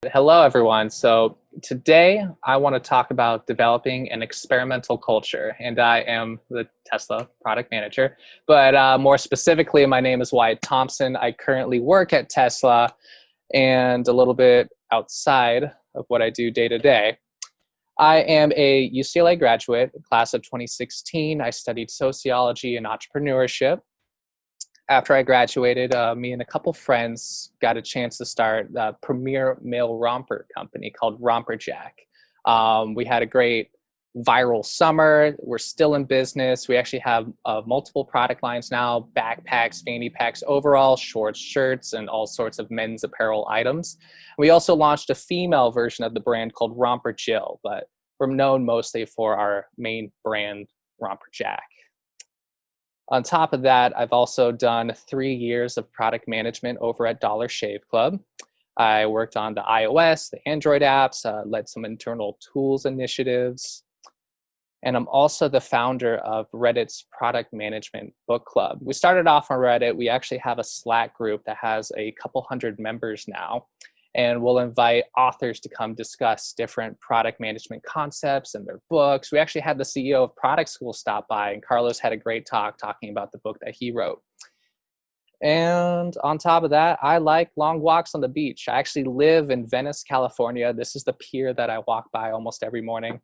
Hello, everyone. So today I want to talk about developing an experimental culture, and I am the Tesla product manager. But more specifically, my name is Wyatt Thompson. I currently work at Tesla, and a little bit outside of what I do day to day. I am a UCLA graduate, class of 2016. I studied sociology and entrepreneurship. After I graduated, me and a couple friends got a chance to start a premier male romper company called RomperJack. We had a great viral summer. We're still in business. We actually have multiple product lines now: backpacks, fanny packs, overalls, shorts, shirts, and all sorts of men's apparel items. We also launched a female version of the brand called Romper Jill, but we're known mostly for our main brand, RomperJack. On top of that, I've also done 3 years of product management over at Dollar Shave Club. I worked on the iOS, the Android apps, led some internal tools initiatives, and I'm also the founder of Reddit's product management book club. We started off on Reddit. We actually have a Slack group that has a couple hundred members now, and we'll invite authors to come discuss different product management concepts and their books. We actually had the CEO of Product School stop by, and Carlos had a great talk talking about the book that he wrote. And on top of that, I like long walks on the beach. I actually live in Venice, California. This is the pier that I walk by almost every morning.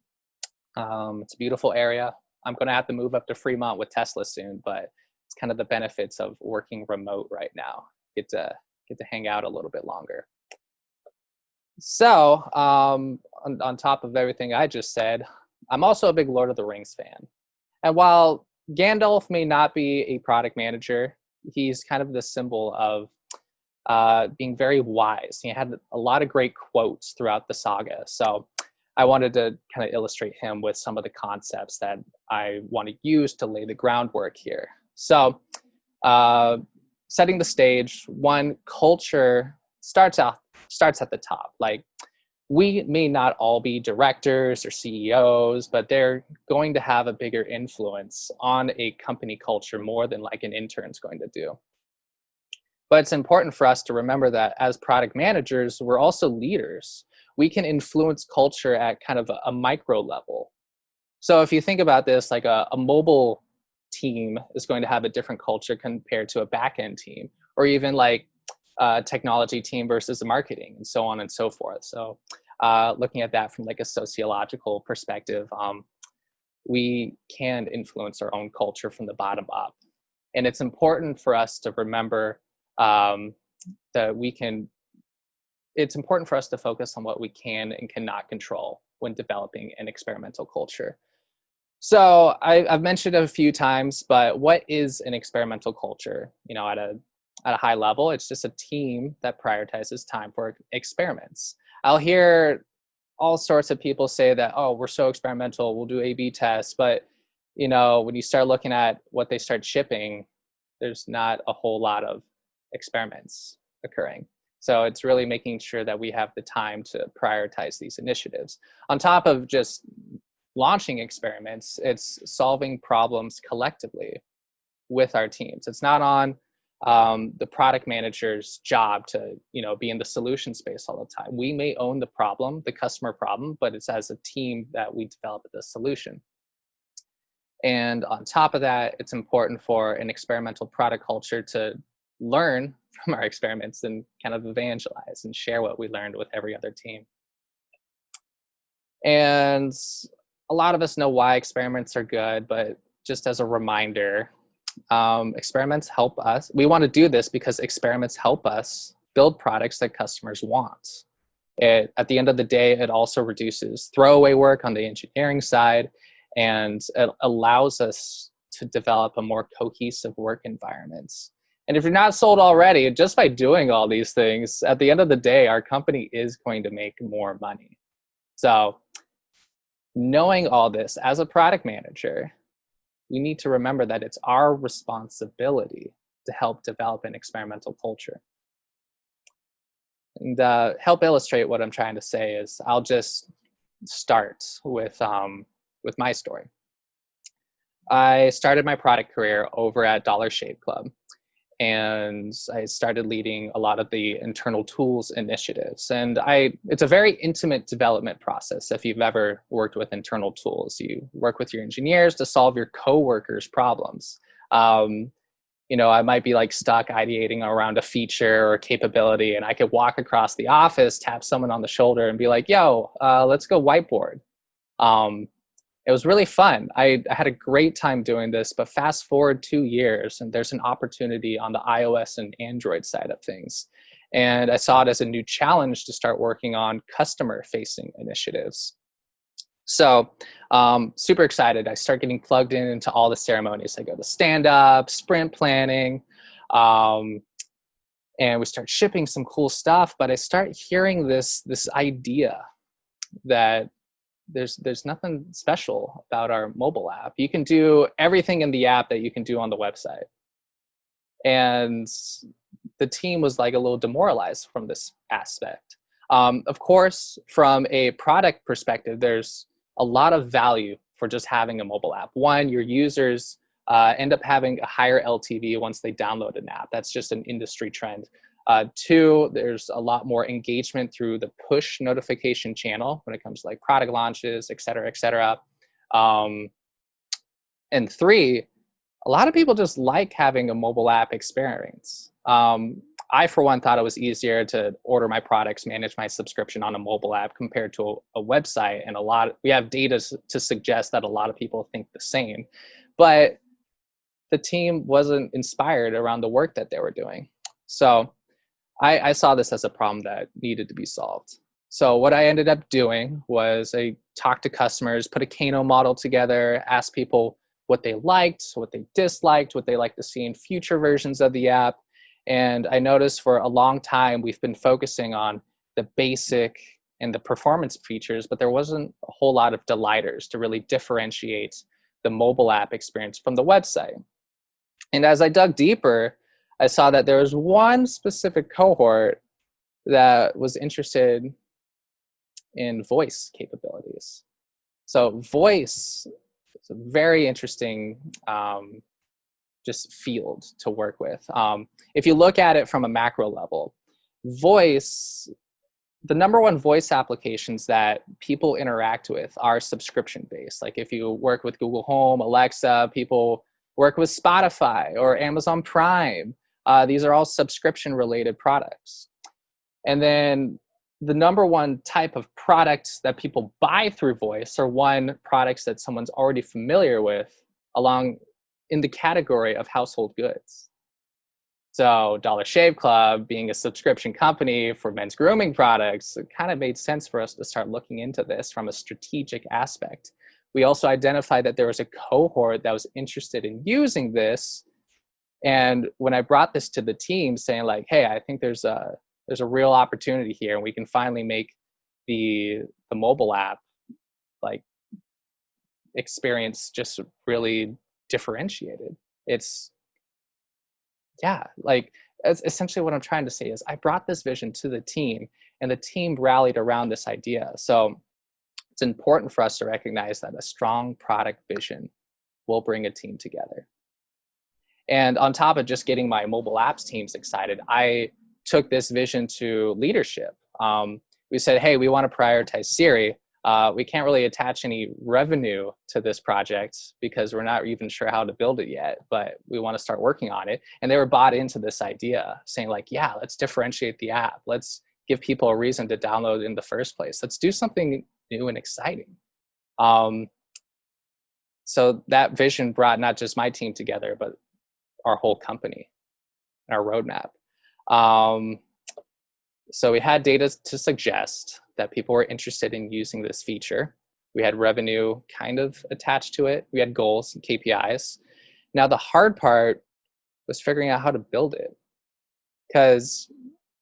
It's a beautiful area. I'm going to have to move up to Fremont with Tesla soon, but it's kind of the benefits of working remote right now. Get to hang out a little bit longer. So, on top of everything I just said, I'm also a big Lord of the Rings fan. And while Gandalf may not be a product manager, he's kind of the symbol of being very wise. He had a lot of great quotes throughout the saga. So I wanted to kind of illustrate him with some of the concepts that I want to use to lay the groundwork here. So, setting the stage, one, culture starts at the top. Like, we may not all be directors or CEOs, but they're going to have a bigger influence on a company culture more than like an intern's going to do. But it's important for us to remember that as product managers, we're also leaders. We can influence culture at kind of a micro level. So if you think about this, like a mobile team is going to have a different culture compared to a back-end team, or even like technology team versus marketing, and so on and so forth. So looking at that from like a sociological perspective, we can influence our own culture from the bottom up. And it's important for us to remember it's important for us to focus on what we can and cannot control when developing an experimental culture. So I've mentioned it a few times, but what is an experimental culture? At a high level, it's just a team that prioritizes time for experiments. I'll hear all sorts of people say that, oh, we're so experimental, we'll do A/B tests. But, when you start looking at what they start shipping, there's not a whole lot of experiments occurring. So it's really making sure that we have the time to prioritize these initiatives. On top of just launching experiments, it's solving problems collectively with our teams. It's not on the product manager's job to be in the solution space all the time. We may own the problem, the customer problem, but it's as a team that we develop the solution. And on top of that, it's important for an experimental product culture to learn from our experiments and kind of evangelize and share what we learned with every other team. And a lot of us know why experiments are good, but just as a reminder, experiments help us. We want to do this because experiments help us build products that customers want. At the end of the day, it also reduces throwaway work on the engineering side, and it allows us to develop a more cohesive work environment. And if you're not sold already, just by doing all these things, at the end of the day, our company is going to make more money. So knowing all this as a product manager, we need to remember that it's our responsibility to help develop an experimental culture. And help illustrate what I'm trying to say is I'll just start with my story. I started my product career over at Dollar Shave Club. and I started leading a lot of the internal tools initiatives. And it's a very intimate development process. If you've ever worked with internal tools, you work with your engineers to solve your coworkers' problems. I might be like stuck ideating around a feature or capability, and I could walk across the office, tap someone on the shoulder, and be like, "Yo, let's go whiteboard." It was really fun. I had a great time doing this, but fast forward 2 years, and there's an opportunity on the iOS and Android side of things. And I saw it as a new challenge to start working on customer-facing initiatives. So super excited. I start getting plugged into all the ceremonies. I go to stand-up, sprint planning, and we start shipping some cool stuff. But I start hearing this idea that there's nothing special about our mobile app. You can do everything in the app that you can do on the website. And the team was like a little demoralized from this aspect. Of course, from a product perspective, there's a lot of value for just having a mobile app. One, your users end up having a higher LTV once they download an app. That's just an industry trend. Two, there's a lot more engagement through the push notification channel when it comes to like product launches, et cetera, et cetera. And three, a lot of people just like having a mobile app experience. I, for one, thought it was easier to order my products, manage my subscription on a mobile app compared to a website. And we have data to suggest that a lot of people think the same. But the team wasn't inspired around the work that they were doing. So I saw this as a problem that needed to be solved. So what I ended up doing was I talked to customers, put a Kano model together, asked people what they liked, what they disliked, what they like to see in future versions of the app. And I noticed for a long time, we've been focusing on the basic and the performance features, but there wasn't a whole lot of delighters to really differentiate the mobile app experience from the website. And as I dug deeper, I saw that there was one specific cohort that was interested in voice capabilities. So voice is a very interesting just field to work with. If you look at it from a macro level, voice, the number one voice applications that people interact with are subscription-based. Like if you work with Google Home, Alexa, people work with Spotify or Amazon Prime. These are all subscription-related products. And then the number one type of product that people buy through voice are products that someone's already familiar with along in the category of household goods. So Dollar Shave Club being a subscription company for men's grooming products, it kind of made sense for us to start looking into this from a strategic aspect. We also identified that there was a cohort that was interested in using this. And when I brought this to the team saying like, hey, I think there's a real opportunity here, and we can finally make the mobile app like experience just really differentiated. It's essentially what I'm trying to say is I brought this vision to the team, and the team rallied around this idea. So it's important for us to recognize that a strong product vision will bring a team together. And on top of just getting my mobile apps teams excited, I took this vision to leadership. We said, hey, we want to prioritize Siri. We can't really attach any revenue to this project because we're not even sure how to build it yet, but we want to start working on it. And they were bought into this idea, saying like, yeah, let's differentiate the app. Let's give people a reason to download in the first place. Let's do something new and exciting. So that vision brought not just my team together, but our whole company, our roadmap. So we had data to suggest that people were interested in using this feature. We had revenue kind of attached to it. We had goals and KPIs. Now the hard part was figuring out how to build it. Because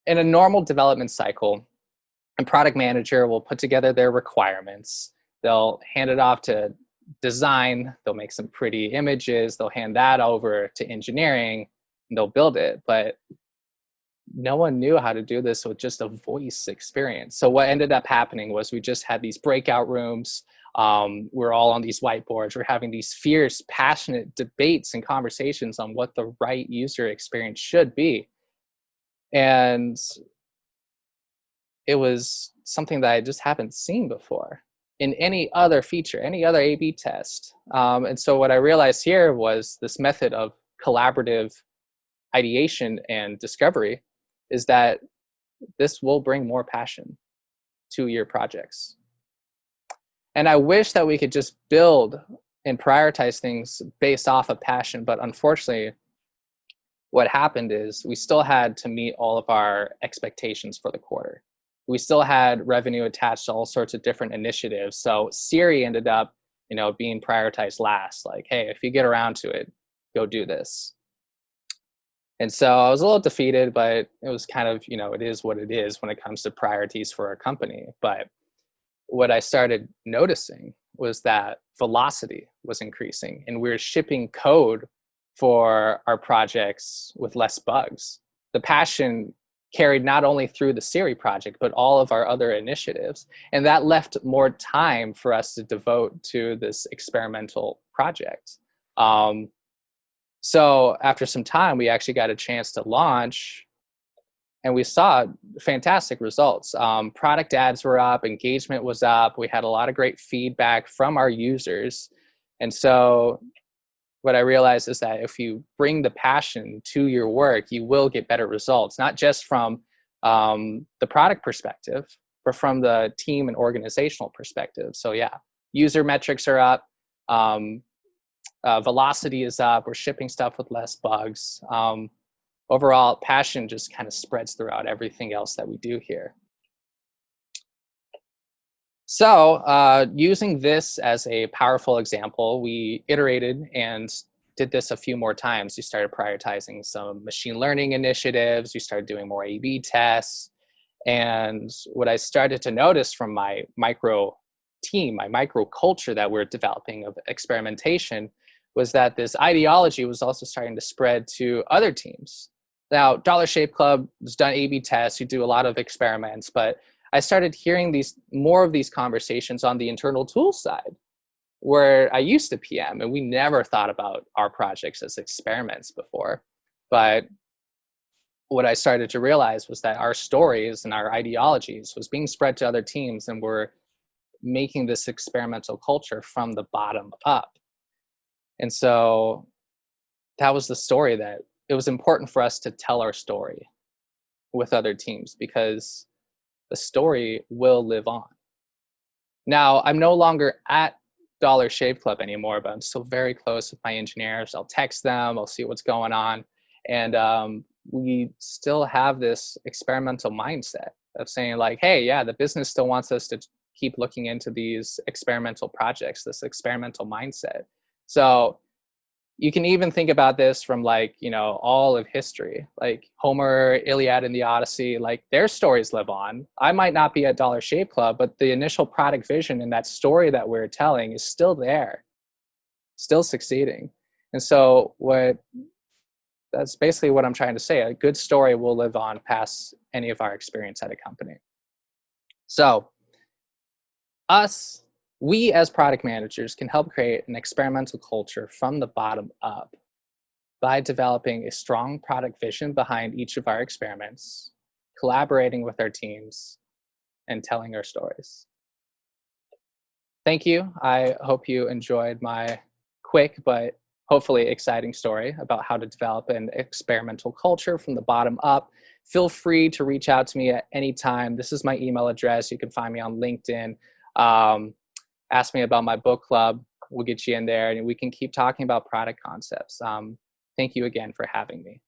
in a normal development cycle, a product manager will put together their requirements. They'll hand it off to design. They'll make some pretty images. They'll hand that over to engineering, and they'll build it. But no one knew how to do this with just a voice experience. So what ended up happening was we just had these breakout rooms We're all on these whiteboards. We're having these fierce, passionate debates and conversations on what the right user experience should be. And it was something that I just haven't seen before in any other feature, any other A/B test. And so what I realized here was this method of collaborative ideation and discovery is that this will bring more passion to your projects. And I wish that we could just build and prioritize things based off of passion, but unfortunately, what happened is we still had to meet all of our expectations for the quarter. We still had revenue attached to all sorts of different initiatives. So Siri ended up, being prioritized last. Like, hey, if you get around to it, go do this. And so I was a little defeated, but it was kind of, it is what it is when it comes to priorities for a company. But what I started noticing was that velocity was increasing, and we were shipping code for our projects with less bugs. The passion carried not only through the Siri project, but all of our other initiatives. And that left more time for us to devote to this experimental project. So after some time, we actually got a chance to launch, and we saw fantastic results. Product ads were up, engagement was up. We had a lot of great feedback from our users. And so what I realized is that if you bring the passion to your work, you will get better results, not just from the product perspective, but from the team and organizational perspective. So yeah, user metrics are up. Velocity is up. We're shipping stuff with less bugs. Overall, passion just kind of spreads throughout everything else that we do here. So using this as a powerful example, we iterated and did this a few more times. We started prioritizing some machine learning initiatives. We started doing more A/B tests. And what I started to notice from my micro team, my micro culture that we're developing of experimentation, was that this ideology was also starting to spread to other teams. Now, Dollar Shave Club has done A/B tests. You do a lot of experiments, but I started hearing more of these conversations on the internal tools side, where I used to PM, and we never thought about our projects as experiments before. But what I started to realize was that our stories and our ideologies was being spread to other teams, and we're making this experimental culture from the bottom up. And so that was the story, that it was important for us to tell our story with other teams, because the story will live on. Now, I'm no longer at Dollar Shave Club anymore, but I'm still very close with my engineers. I'll text them, I'll see what's going on. And we still have this experimental mindset of saying like, hey, yeah, the business still wants us to keep looking into these experimental projects, this experimental mindset. So you can even think about this from all of history, like Homer, Iliad, and the Odyssey, like their stories live on. I might not be at Dollar Shave Club, but the initial product vision and that story that we're telling is still there, still succeeding. And so that's basically what I'm trying to say. A good story will live on past any of our experience at a company. So we as product managers can help create an experimental culture from the bottom up by developing a strong product vision behind each of our experiments, collaborating with our teams, and telling our stories. Thank you. I hope you enjoyed my quick but hopefully exciting story about how to develop an experimental culture from the bottom up. Feel free to reach out to me at any time. This is my email address. You can find me on LinkedIn. Ask me about my book club. We'll get you in there, and we can keep talking about product concepts. Thank you again for having me.